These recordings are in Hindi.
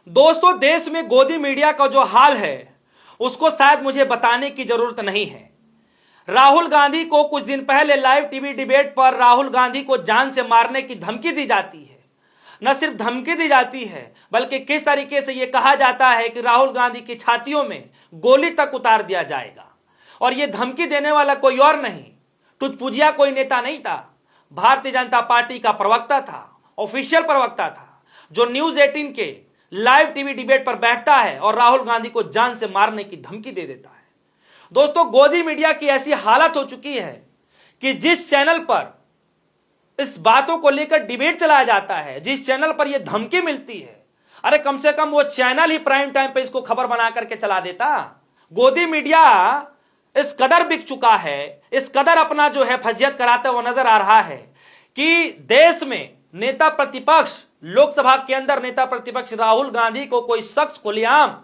दोस्तों, देश में गोदी मीडिया का जो हाल है उसको शायद मुझे बताने की जरूरत नहीं है। राहुल गांधी को कुछ दिन पहले लाइव टीवी डिबेट पर राहुल गांधी को जान से मारने की धमकी दी जाती है। न सिर्फ धमकी दी जाती है बल्कि किस तरीके से यह कहा जाता है कि राहुल गांधी की छातियों में गोली तक उतार दिया जाएगा। और यह धमकी देने वाला कोई और नहीं, टुचपुजिया कोई नेता नहीं था, भारतीय जनता पार्टी का प्रवक्ता था, ऑफिशियल प्रवक्ता था, जो न्यूज 18 के लाइव टीवी डिबेट पर बैठता है और राहुल गांधी को जान से मारने की धमकी दे देता है। दोस्तों, गोदी मीडिया की ऐसी हालत हो चुकी है कि जिस चैनल पर इस बातों को लेकर डिबेट चलाया जाता है, जिस चैनल पर यह धमकी मिलती है, अरे कम से कम वो चैनल ही प्राइम टाइम पे इसको खबर बना करके चला देता। गोदी मीडिया इस कदर बिक चुका है, इस कदर अपना जो है फजियत कराता हुआ नजर आ रहा है कि देश में नेता प्रतिपक्ष, लोकसभा के अंदर नेता प्रतिपक्ष राहुल गांधी को कोई शख्स खुलेआम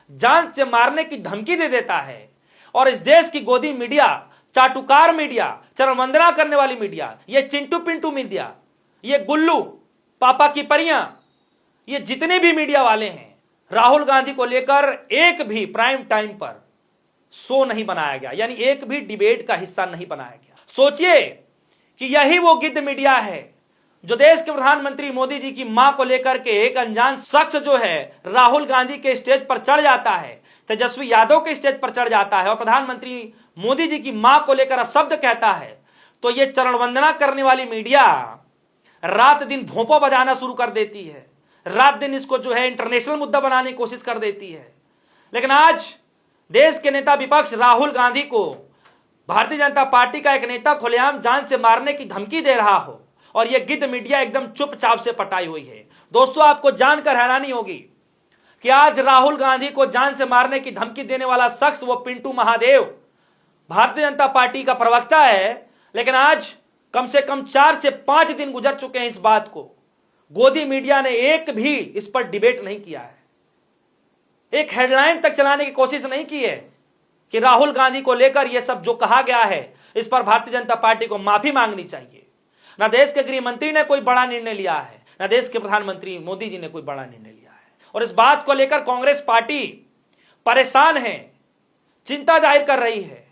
जान से मारने की धमकी दे देता है। और इस देश की गोदी मीडिया, चाटुकार मीडिया, चरणवंदना करने वाली मीडिया, ये चिंटू पिंटू मीडिया, ये गुल्लू पापा की परियां, ये जितने भी मीडिया वाले हैं, राहुल गांधी को लेकर एक भी प्राइम टाइम पर शो नहीं बनाया गया, यानी एक भी डिबेट का हिस्सा नहीं बनाया गया। सोचिए कि यही वो गिद्ध मीडिया है जो देश के प्रधानमंत्री मोदी जी की मां को लेकर के एक अनजान शख्स जो है राहुल गांधी के स्टेज पर चढ़ जाता है, तेजस्वी यादव के स्टेज पर चढ़ जाता है और प्रधानमंत्री मोदी जी की मां को लेकर अब शब्द कहता है, तो ये चरण वंदना करने वाली मीडिया रात दिन भोंपा बजाना शुरू कर देती है, रात दिन इसको जो है इंटरनेशनल मुद्दा बनाने की कोशिश कर देती है। लेकिन आज देश के नेता विपक्ष राहुल गांधी को भारतीय जनता पार्टी का एक नेता खुलेआम जान से मारने की धमकी दे रहा हो और यह गिद्ध मीडिया एकदम चुपचाप से पटाई हुई है। दोस्तों, आपको जानकर हैरानी होगी कि आज राहुल गांधी को जान से मारने की धमकी देने वाला शख्स वो पिंटू महादेव भारतीय जनता पार्टी का प्रवक्ता है, लेकिन आज कम से कम 4 से 5 दिन गुजर चुके हैं इस बात को, गोदी मीडिया ने एक भी इस पर डिबेट नहीं किया है, एक हेडलाइन तक चलाने की कोशिश नहीं की है कि राहुल गांधी को लेकर यह सब जो कहा गया है इस पर भारतीय जनता पार्टी को माफी मांगनी चाहिए। न देश के गृह मंत्री ने कोई बड़ा निर्णय लिया है, न देश के प्रधानमंत्री मोदी जी ने कोई बड़ा निर्णय लिया है। और इस बात को लेकर कांग्रेस पार्टी परेशान है, चिंता जाहिर कर रही है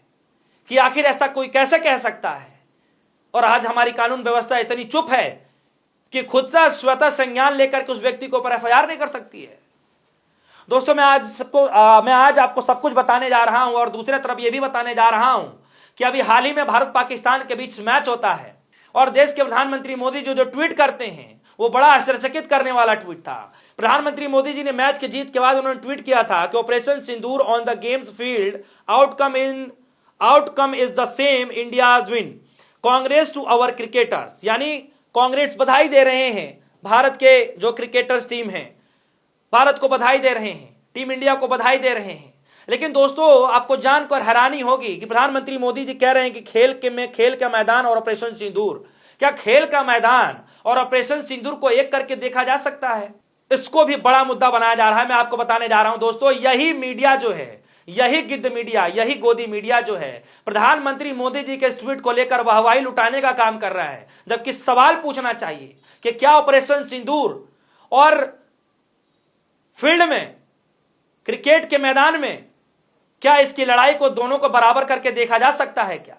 कि आखिर ऐसा कोई कैसे कह सकता है। और आज हमारी कानून व्यवस्था इतनी चुप है कि खुद से स्वतः संज्ञान लेकर के उस व्यक्ति को पर FIR नहीं कर सकती है। दोस्तों, मैं आज आपको सब कुछ बताने जा रहा हूं और दूसरी तरफ यह भी बताने जा रहा हूं कि अभी हाल ही में भारत पाकिस्तान के बीच मैच होता है और देश के प्रधानमंत्री मोदी जो ट्वीट करते हैं वो बड़ा आश्चर्यचकित करने वाला ट्वीट था। प्रधानमंत्री मोदी जी ने मैच के जीत के बाद उन्होंने ट्वीट किया था कि operation Sindoor on the games field outcome is the same, India's win, Congress to our cricketers. यानी कांग्रेस बधाई दे रहे हैं, भारत के जो क्रिकेटर्स टीम है भारत को बधाई दे रहे हैं, टीम इंडिया को बधाई दे रहे हैं। लेकिन दोस्तों, आपको जानकर हैरानी होगी कि प्रधानमंत्री मोदी जी कह रहे हैं कि खेल का मैदान और ऑपरेशन सिंदूर, क्या खेल का मैदान और ऑपरेशन सिंदूर को एक करके देखा जा सकता है? इसको भी बड़ा मुद्दा बनाया जा रहा है। मैं आपको बताने जा रहा हूं दोस्तों, यही मीडिया जो है, यही गिद्ध मीडिया, यही गोदी मीडिया जो है प्रधानमंत्री मोदी जी के ट्वीट को लेकर वाहवाही लुटाने का काम कर रहा है, जबकि सवाल पूछना चाहिए कि क्या ऑपरेशन सिंदूर और फील्ड में, क्रिकेट के मैदान में, क्या इसकी लड़ाई को दोनों को बराबर करके देखा जा सकता है क्या?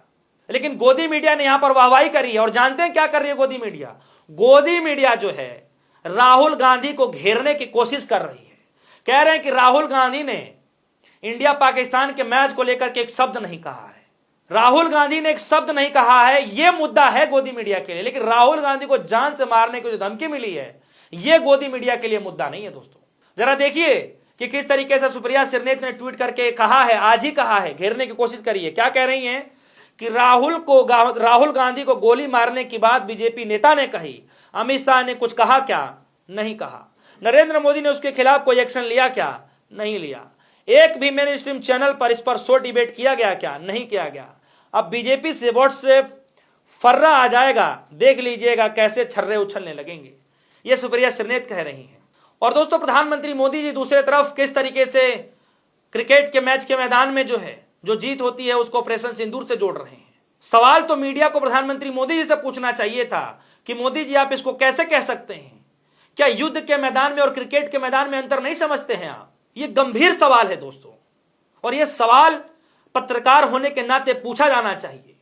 लेकिन गोदी मीडिया ने यहां पर वाहवाही करी है और जानते हैं क्या कर रही है गोदी मीडिया? गोदी मीडिया जो है राहुल गांधी को घेरने की कोशिश कर रही है। कह रहे हैं कि राहुल गांधी ने इंडिया पाकिस्तान के मैच को लेकर के एक शब्द नहीं कहा है, राहुल गांधी ने एक शब्द नहीं कहा है। यह मुद्दा है गोदी मीडिया के लिए, लेकिन राहुल गांधी को जान से मारने की जो धमकी मिली है यह गोदी मीडिया के लिए मुद्दा नहीं है। दोस्तों, जरा देखिए कि किस तरीके से सुप्रिया सिरनेत ने ट्वीट करके कहा है, आज ही कहा है, घेरने की कोशिश करी है। क्या कह रही हैं कि राहुल गांधी को गोली मारने की बात बीजेपी नेता ने कही, अमित शाह ने कुछ कहा क्या? नहीं कहा। नरेंद्र मोदी ने उसके खिलाफ कोई एक्शन लिया क्या? नहीं लिया। एक भी मेन स्ट्रीम चैनल पर इस पर शो डिबेट किया गया क्या? नहीं किया गया। अब बीजेपी से वोट से फर्रा आ जाएगा, देख लीजिएगा कैसे छर्रे उछलने लगेंगे, यह सुप्रिया सिरनेत कह रही हैं। और दोस्तों, प्रधानमंत्री मोदी जी दूसरी तरफ किस तरीके से क्रिकेट के मैच के मैदान में जो जीत होती है उसको ऑपरेशन सिंदूर से जोड़ रहे हैं। सवाल तो मीडिया को प्रधानमंत्री मोदी जी से पूछना चाहिए था कि मोदी जी आप इसको कैसे कह सकते हैं? क्या युद्ध के मैदान में और क्रिकेट के मैदान में अंतर नहीं समझते हैं आप? ये गंभीर सवाल है दोस्तों, और यह सवाल पत्रकार होने के नाते पूछा जाना चाहिए।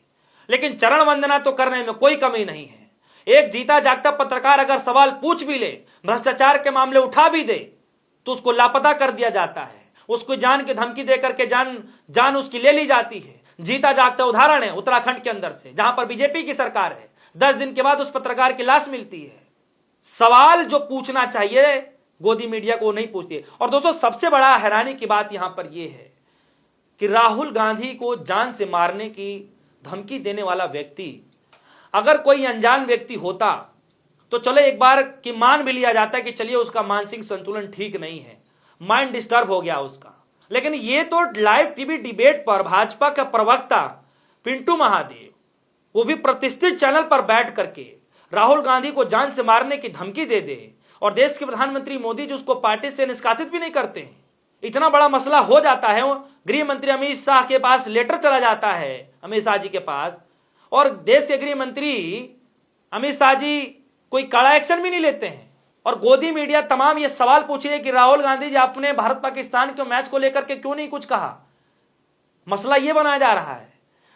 लेकिन चरण वंदना तो करने में कोई कमी नहीं है। एक जीता जागता पत्रकार अगर सवाल पूछ भी ले, भ्रष्टाचार के मामले उठा भी दे, तो उसको लापता कर दिया जाता है, उसको जान की धमकी देकर के जान उसकी ले ली जाती है। जीता जागता उदाहरण है उत्तराखंड के अंदर से, जहां पर बीजेपी की सरकार है। 10 दिन के बाद उस पत्रकार की लाश मिलती है। सवाल जो पूछना चाहिए गोदी मीडिया को नहीं पूछती। और दोस्तों, सबसे बड़ा हैरानी की बात यहां पर यह है कि राहुल गांधी को जान से मारने की धमकी देने वाला व्यक्ति अगर कोई अनजान व्यक्ति होता तो चलो एक बार कि मान भी लिया जाता कि चलिए उसका मानसिक संतुलन ठीक नहीं है, माइंड डिस्टर्ब हो गया उसका। लेकिन ये तो लाइव टीवी डिबेट पर भाजपा का प्रवक्ता पिंटू महादेव, वो भी प्रतिष्ठित चैनल पर बैठ करके राहुल गांधी को जान से मारने की धमकी दे दे, और देश के प्रधानमंत्री मोदी जी उसको पार्टी से निष्कासित भी नहीं करते हैं। इतना बड़ा मसला हो जाता है, गृह मंत्री अमित शाह के पास लेटर चला जाता है, अमित शाह जी के पास, और देश के गृह मंत्री अमित शाह जी कोई कड़ा एक्शन भी नहीं लेते हैं। और गोदी मीडिया तमाम ये सवाल पूछ रही है कि राहुल गांधी जी आपने भारत पाकिस्तान के मैच को लेकर के क्यों नहीं कुछ कहा। मसला ये बनाया जा रहा है,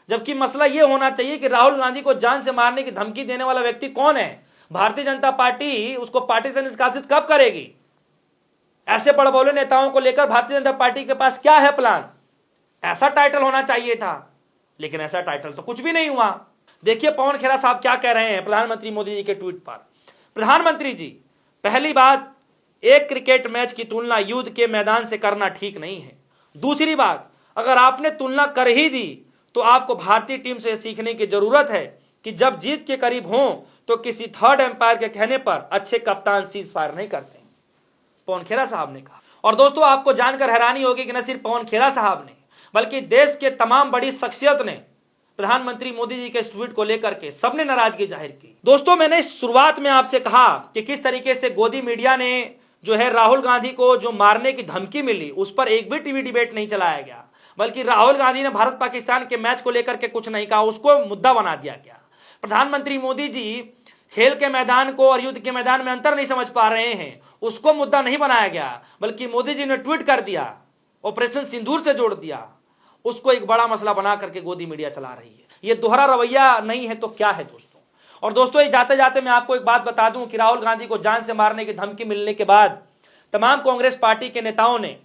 जबकि मसला ये होना चाहिए कि राहुल गांधी को जान से मारने की धमकी देने वाला व्यक्ति कौन है। भारतीय जनता पार्टी उसको पार्टी से निष्कासित कब करेगी। ऐसे बड़बोले नेताओं को लेकर भारतीय जनता पार्टी के पास क्या है प्लान, ऐसा टाइटल होना चाहिए था। लेकिन ऐसा टाइटल तो कुछ भी नहीं हुआ। देखिए पवन खेरा साहब क्या कह रहे हैं प्रधानमंत्री मोदी जी के ट्वीट पर। प्रधानमंत्री जी, पहली बात, एक क्रिकेट मैच की तुलना युद्ध के मैदान से करना ठीक नहीं है। दूसरी बात, अगर आपने तुलना कर ही दी तो आपको भारतीय टीम से सीखने की जरूरत है कि जब जीत के करीब हो तो किसी थर्ड एम्पायर के कहने पर अच्छे कप्तान सीज फायर नहीं करते, पवन खेरा साहब ने कहा। और दोस्तों, आपको जानकर हैरानी होगी कि न सिर्फ पवन खेरा साहब ने बल्कि देश के तमाम बड़ी शख्सियत ने प्रधानमंत्री मोदी जी के इस ट्वीट को लेकर के सबने नाराजगी जाहिर की। दोस्तों, मैंने शुरुआत में आपसे कहा कि किस तरीके से गोदी मीडिया ने जो है राहुल गांधी को जो मारने की धमकी मिली उस पर एक भी टीवी डिबेट नहीं चलाया गया, बल्कि राहुल गांधी ने भारत पाकिस्तान के मैच को लेकर के कुछ नहीं कहा, उसको मुद्दा बना दिया गया। प्रधानमंत्री मोदी जी खेल के मैदान को और युद्ध के मैदान में अंतर नहीं समझ पा रहे हैं, उसको मुद्दा नहीं बनाया गया, बल्कि मोदी जी ने ट्वीट कर दिया, ऑपरेशन सिंदूर से जोड़ दिया, उसको एक बड़ा मसला बना करके गोदी मीडिया चला रही है। ये दोहरा रवैया नहीं है तो क्या है दोस्तों। और दोस्तों, ये जाते जाते मैं आपको एक बात बता दूं कि राहुल गांधी को जान से मारने की धमकी मिलने के बाद तमाम कांग्रेस पार्टी के नेताओं ने,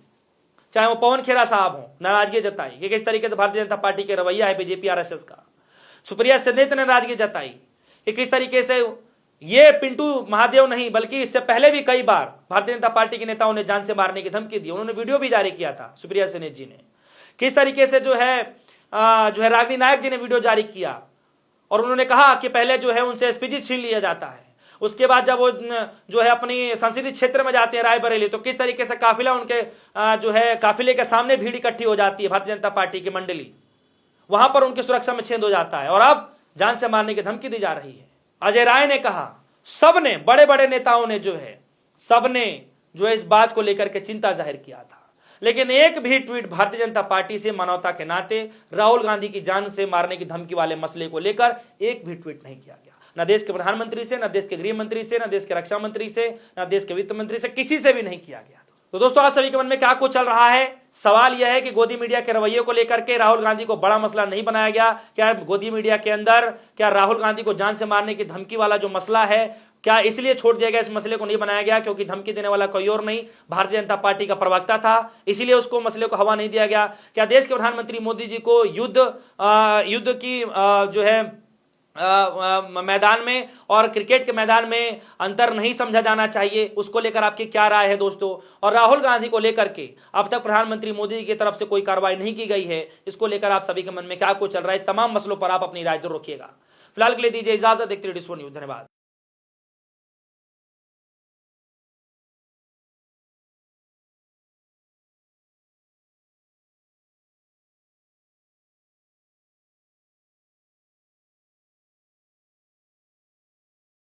चाहे वो पवन खेरा साहब हो, नाराजगी जताई कि किस तरीके से भारतीय जनता पार्टी के रवैया है बीजेपी आरएसएस का। सुप्रिया सेनेत ने नाराजगी जताई कि किस तरीके से ये पिंटू महादेव नहीं बल्कि इससे पहले भी कई बार भारतीय जनता पार्टी के नेताओं ने जान से मारने की धमकी दी। उन्होंने वीडियो भी जारी किया था सुप्रिया सेनेत जी ने। किस तरीके से जो है रागिनी नायक जी ने वीडियो जारी किया और उन्होंने कहा कि पहले जो है उनसे एसपीजी छीन लिया जाता है, उसके बाद जब वो जो है अपनी संसदीय क्षेत्र में जाते हैं रायबरेली, तो किस तरीके से काफिला उनके जो है काफिले के सामने भीड़ इकट्ठी हो जाती है भारतीय जनता पार्टी की मंडली, वहां पर उनकी सुरक्षा में छेद हो जाता है और अब जान से मारने की धमकी दी जा रही है। अजय राय ने कहा, सबने बड़े बड़े नेताओं ने जो है सबने जो है इस बात को लेकर के चिंता जाहिर किया था, लेकिन एक भी ट्वीट भारतीय जनता पार्टी से मानवता के नाते राहुल गांधी की जान से मारने की धमकी वाले मसले को लेकर एक भी ट्वीट नहीं किया गया। न देश के प्रधानमंत्री से, न देश के गृह मंत्री से, न देश के रक्षा मंत्री से, न देश के वित्त मंत्री से, किसी से भी नहीं किया गया। तो दोस्तों, आज सभी के मन में क्या कुछ चल रहा है? सवाल यह है कि गोदी मीडिया के रवैये को लेकर के राहुल गांधी को बड़ा मसला नहीं बनाया गया। क्या गोदी मीडिया के अंदर क्या राहुल गांधी को जान से मारने की धमकी वाला जो मसला है, क्या इसलिए छोड़ दिया गया, इस मसले को नहीं बनाया गया क्योंकि धमकी देने वाला कोई और नहीं भारतीय जनता पार्टी का प्रवक्ता था, इसीलिए उसको मसले को हवा नहीं दिया गया? क्या देश के प्रधानमंत्री मोदी जी को युद्ध की जो है मैदान में और क्रिकेट के मैदान में अंतर नहीं समझा जाना चाहिए? उसको लेकर आपकी क्या राय है दोस्तों? और राहुल गांधी को लेकर के अब तक प्रधानमंत्री मोदी जी की तरफ से कोई कार्रवाई नहीं की गई है, इसको लेकर आप सभी के मन में क्या कुछ चल रहा है? तमाम मसलों पर आप अपनी राय जरूर रखिएगा। फिलहाल के लिए दीजिए इजाजत। देखते रहिए डिस्को न्यूज़। धन्यवाद।